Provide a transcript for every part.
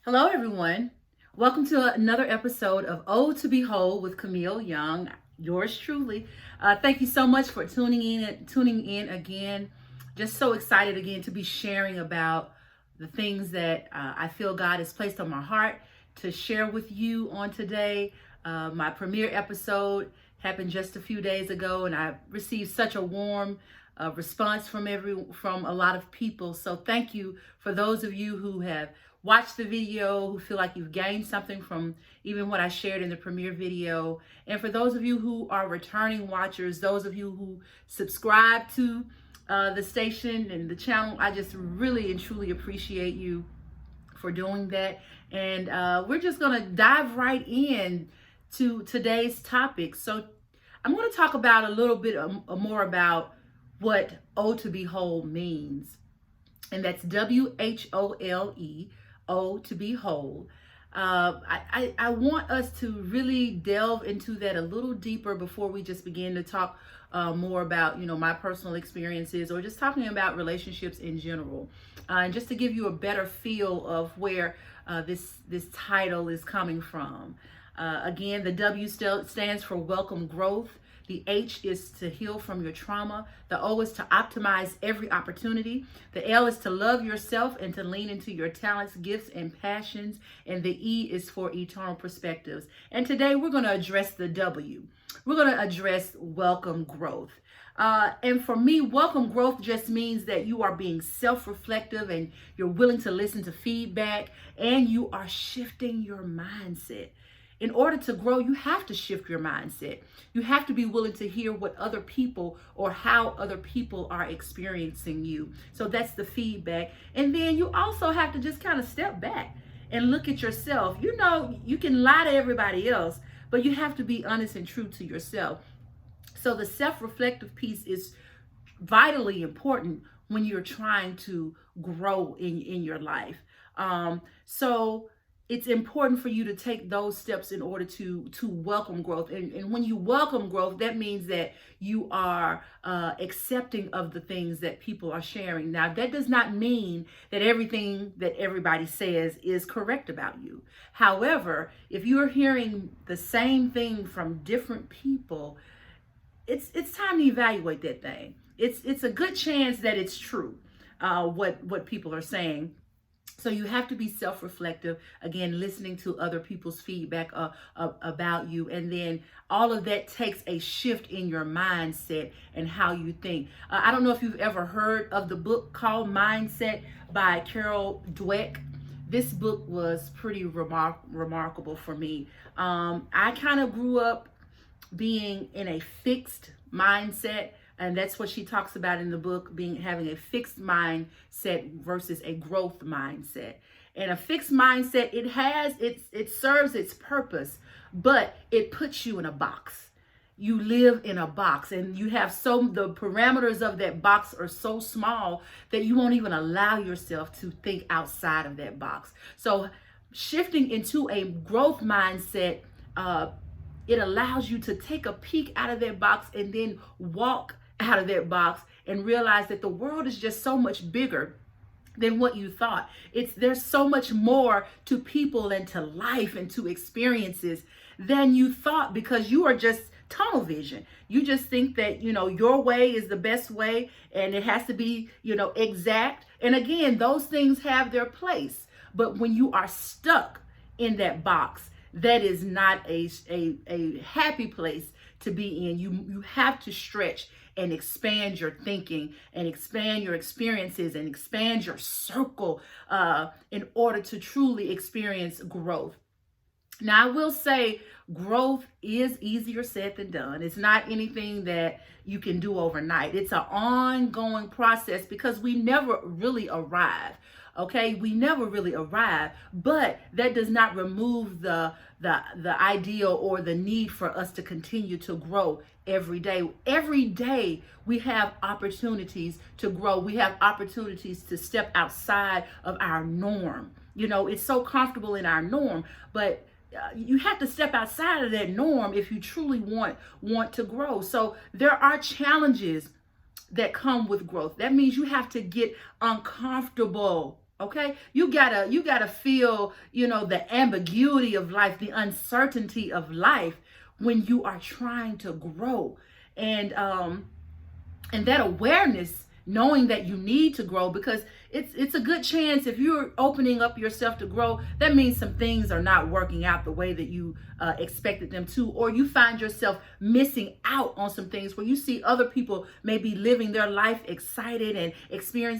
Hello, everyone. Welcome to another episode of "Oh to Behold" with Camille Young, yours truly. Thank you so much for tuning in again. Just so excited again to be sharing about the things that I feel God has placed on my heart to share with you on today. My premiere episode happened just a few days ago, and I received such a warm response from a lot of people. So thank you for those of you who have watched the video, who feel like you've gained something from even what I shared in the premiere video. And for those of you who are returning watchers, those of you who subscribe to the station and the channel, I just really and truly appreciate you for doing that. And we're just going to dive right in to today's topic. So I'm going to talk about a little bit more about what O to Behold means. And that's W-H-O-L-E, O to be whole. I want us to really delve into that a little deeper before we just begin to talk more about, my personal experiences or just talking about relationships in general. And just to give you a better feel of where this title is coming from. Again, the W stands for welcome growth. The H is to heal from your trauma. The O is to optimize every opportunity. The L is to love yourself and to lean into your talents, gifts, and passions. And the E is for eternal perspectives. And today we're going to address the W. We're going to address welcome growth. And for me, welcome growth just means that you are being self-reflective and you're willing to listen to feedback and you are shifting your mindset. In order to grow, you have to shift your mindset. You have to be willing to hear what other people or how other people are experiencing you. So that's the feedback. And then you also have to just kind of step back and look at yourself. You can lie to everybody else, but you have to be honest and true to yourself. So the self-reflective piece is vitally important when you're trying to grow in your life. So it's important for you to take those steps in order to welcome growth. And when you welcome growth, that means that you are accepting of the things that people are sharing. Now, that does not mean that everything that everybody says is correct about you. However, if you're hearing the same thing from different people, it's time to evaluate that thing. It's a good chance that it's true, what people are saying. So you have to be self-reflective, again, listening to other people's feedback about you. And then all of that takes a shift in your mindset and how you think. I don't know if you've ever heard of the book called Mindset by Carol Dweck. This book was pretty remarkable for me. I kind of grew up being in a fixed mindset. And that's what she talks about in the book, having a fixed mindset versus a growth mindset. And a fixed mindset, it serves its purpose, but it puts you in a box. You live in a box and you have the parameters of that box are so small that you won't even allow yourself to think outside of that box. So shifting into a growth mindset, it allows you to take a peek out of that box and then walk out of that box and realize that the world is just so much bigger than what you thought. There's so much more to people and to life and to experiences than you thought, because you are just tunnel vision. You just think that, your way is the best way and it has to be, exact. And again, those things have their place. But when you are stuck in that box, that is not a happy place to be in. You have to stretch and expand your thinking and expand your experiences and expand your circle in order to truly experience growth. Now, I will say growth is easier said than done. It's not anything that you can do overnight. It's an ongoing process because we never really arrive. Okay, we never really arrive, but that does not remove the ideal or the need for us to continue to grow every day. Every day we have opportunities to grow. We have opportunities to step outside of our norm. It's so comfortable in our norm, but you have to step outside of that norm if you truly want to grow. So there are challenges that come with growth. That means you have to get uncomfortable Okay, you gotta feel, the ambiguity of life, the uncertainty of life when you are trying to grow. And um and that awareness, knowing that you need to grow, because it's a good chance if you're opening up yourself to grow, that means some things are not working out the way that you expected them to, or you find yourself missing out on some things where you see other people maybe living their life excited and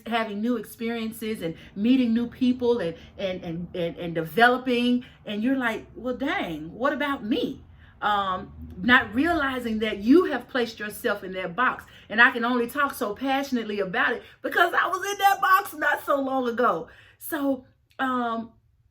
having new experiences and meeting new people and developing, and you're like, well, dang, what about me? Not realizing that you have placed yourself in that box. And I can only talk so passionately about it because I was in that box not so long ago. So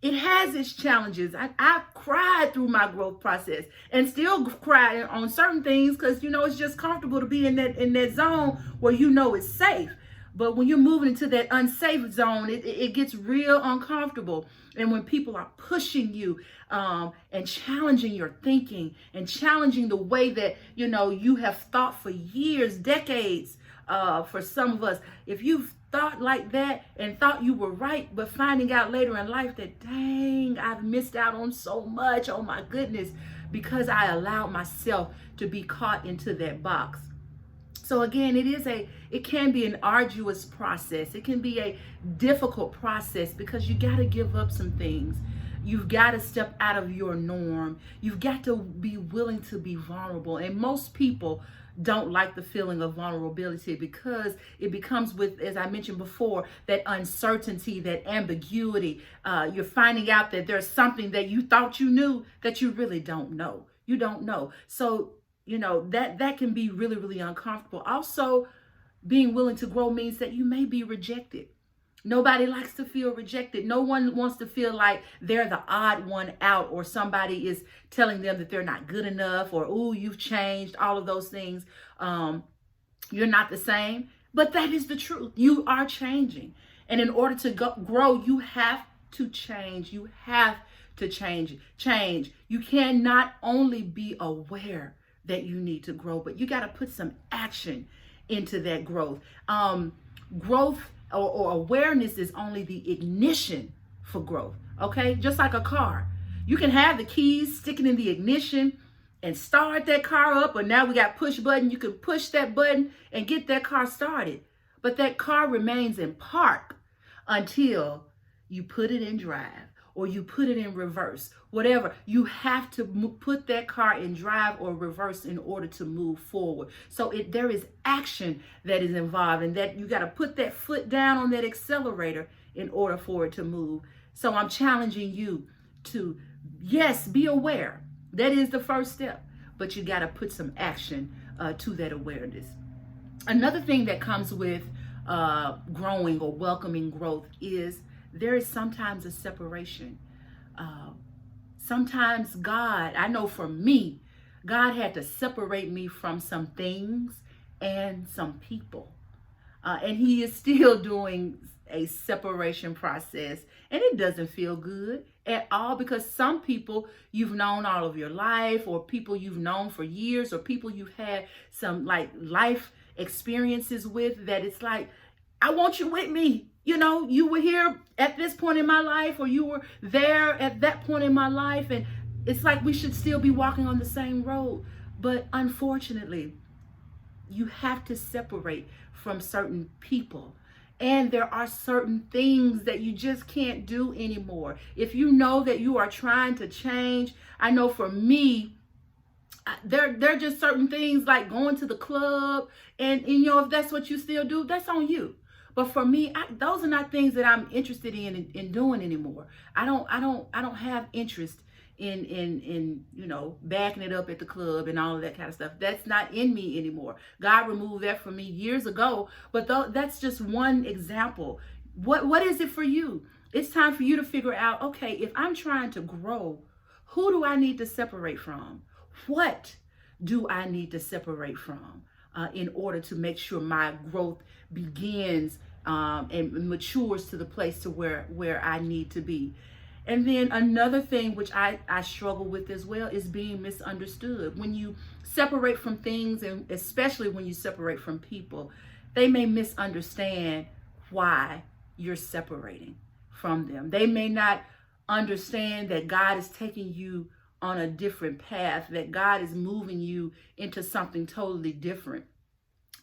it has its challenges. I cried through my growth process and still cry on certain things because it's just comfortable to be in that zone where it's safe. But when you're moving into that unsafe zone, it gets real uncomfortable. And when people are pushing you and challenging your thinking and challenging the way that, you have thought for years, decades, for some of us, if you've thought like that and thought you were right, but finding out later in life that, dang, I've missed out on so much, oh my goodness, because I allowed myself to be caught into that box. So again, it can be an arduous process. It can be a difficult process because you got to give up some things. You've got to step out of your norm. You've got to be willing to be vulnerable. And most people don't like the feeling of vulnerability because it becomes with, as I mentioned before, that uncertainty, that ambiguity. You're finding out that there's something that you thought you knew that you really don't know. You don't know. So that can be really, really uncomfortable. Also, being willing to grow means that you may be rejected. Nobody likes to feel rejected. No one wants to feel like they're the odd one out, or somebody is telling them that they're not good enough, or, oh, you've changed, all of those things. You're not the same. But that is the truth. You are changing. And in order to grow, you have to change. You have to change. You can not only be aware that you need to grow, but you got to put some action into that growth. Growth or awareness is only the ignition for growth. Okay, just like a car, you can have the keys sticking in the ignition and start that car up, but now we got push button. You can push that button and get that car started, but that car remains in park until you put it in drive, or you put it in reverse, whatever. You have to put that car in drive or reverse in order to move forward. So there is action that is involved, and that you got to put that foot down on that accelerator in order for it to move. So I'm challenging you to, yes, be aware. That is the first step, but you got to put some action to that awareness. Another thing that comes with growing or welcoming growth is there is sometimes a separation. Sometimes I know for me, God had to separate me from some things and some people. And he is still doing a separation process. And it doesn't feel good at all, because some people you've known all of your life, or people you've known for years, or people you've had some life experiences with, that it's like, I want you with me. You were here at this point in my life, or you were there at that point in my life. And it's like we should still be walking on the same road. But unfortunately, you have to separate from certain people. And there are certain things that you just can't do anymore. If you know that you are trying to change, I know for me, there are just certain things like going to the club, and if that's what you still do, that's on you. But for me, those are not things that I'm interested in doing anymore. I don't have interest in backing it up at the club and all of that kind of stuff. That's not in me anymore. God removed that from me years ago. But that's just one example. What is it for you? It's time for you to figure out, okay, if I'm trying to grow, who do I need to separate from? What do I need to separate from in order to make sure my growth begins and matures to the place to where I need to be? And then another thing which I struggle with as well is being misunderstood. When you separate from things, and especially when you separate from people, they may misunderstand why you're separating. from them. They may not understand that God is taking you on a different path, that God is moving you into something totally different.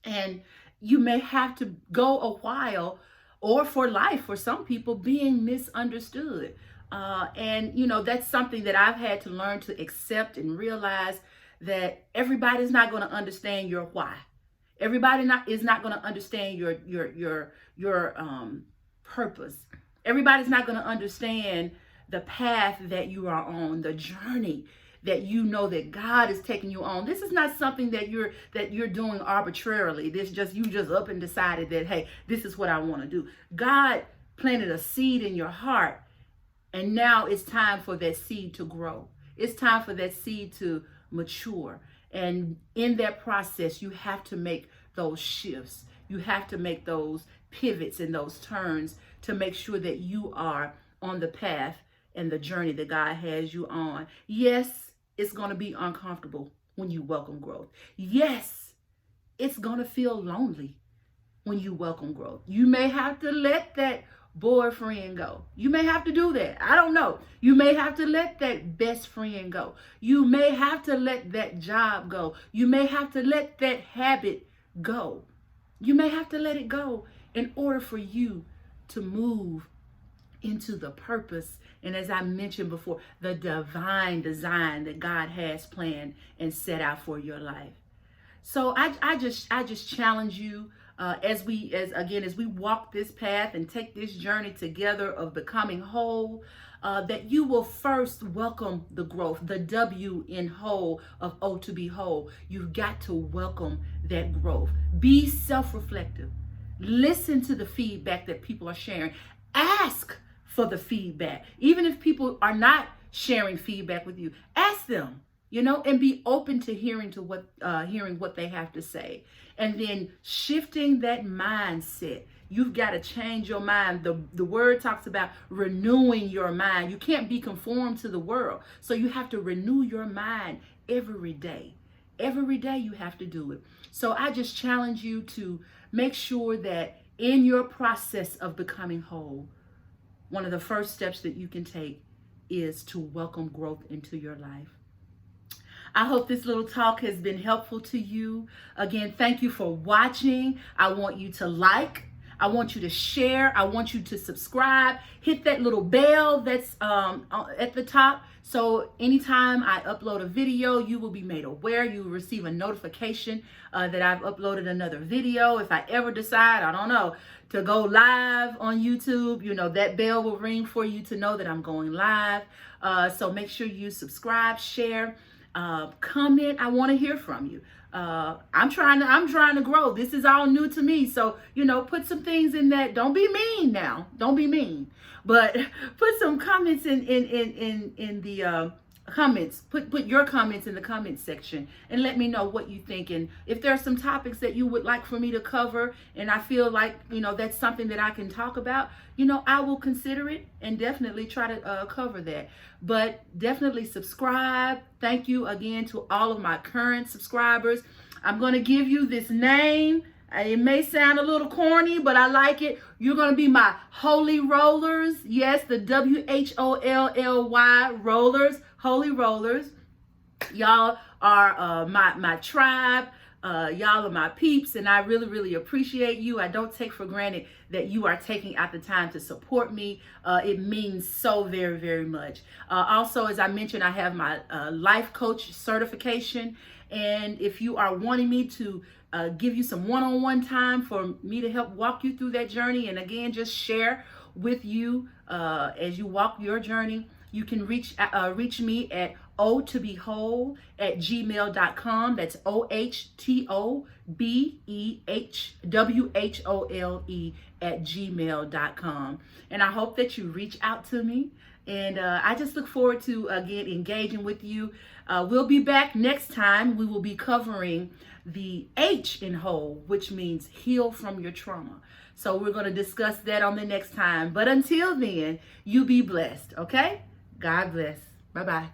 And you may have to go a while, or for life, for some people, being misunderstood. And, that's something that I've had to learn to accept and realize that everybody's not going to understand your why. Everybody is not going to understand your purpose. Everybody's not going to understand the path that you are on, the journey that that God is taking you on. This is not something that you're doing arbitrarily. You just up and decided that, hey, this is what I want to do. God planted a seed in your heart, and now it's time for that seed to grow. It's time for that seed to mature. And in that process, you have to make those shifts. You have to make those pivots and those turns to make sure that you are on the path and the journey that God has you on. Yes, it's going to be uncomfortable when you welcome growth. Yes, it's going to feel lonely when you welcome growth. You may have to let that boyfriend go. You may have to do that. I don't know. You may have to let that best friend go. You may have to let that job go. You may have to let that habit go. You may have to let it go in order for you to move into the purpose, and as I mentioned before, the divine design that God has planned and set out for your life. So I just challenge you, as we walk this path and take this journey together of becoming whole, that you will first welcome the growth, the W in whole of O to be whole. You've got to welcome that growth. Be self-reflective. Listen to the feedback that people are sharing. Ask for the feedback. Even if people are not sharing feedback with you, ask them, and be open to hearing what they have to say. And then shifting that mindset. You've got to change your mind. The word talks about renewing your mind. You can't be conformed to the world. So you have to renew your mind every day. Every day you have to do it. So I just challenge you to make sure that in your process of becoming whole, one of the first steps that you can take is to welcome growth into your life. I hope this little talk has been helpful to you. Again, thank you for watching. I want you to like. I want you to share. I want you to subscribe. Hit that little bell that's at the top. So anytime I upload a video, you will be made aware. You will receive a notification that I've uploaded another video. If I ever decide, I don't know, to go live on YouTube, that bell will ring for you to know that I'm going live. So make sure you subscribe, share, comment. I want to hear from you. I'm trying to grow. This is all new to me. So, put some things in that. Don't be mean now. Don't be mean. But put some comments in the comments. Put your comments in the comments section and let me know what you think. And if there are some topics that you would like for me to cover and I feel like, that's something that I can talk about, I will consider it and definitely try to cover that. But definitely subscribe. Thank you again to all of my current subscribers. I'm going to give you this name. It may sound a little corny, but I like it. You're going to be my holy rollers. Yes, the WHOLLY rollers, holy rollers. Y'all are my tribe. Y'all are my peeps, and I really, really appreciate you. I don't take for granted that you are taking out the time to support me. It means so very, very much. Also, as I mentioned, I have my life coach certification, and if you are wanting me to give you some one-on-one time for me to help walk you through that journey, and again, just share with you as you walk your journey, you can reach me at ohtobewhole@gmail.com. That's ohtobewhole@gmail.com. And I hope that you reach out to me. And I just look forward to, again, engaging with you. We'll be back next time. We will be covering the H in whole, which means heal from your trauma. So we're going to discuss that on the next time. But until then, you be blessed, okay? God bless. Bye-bye.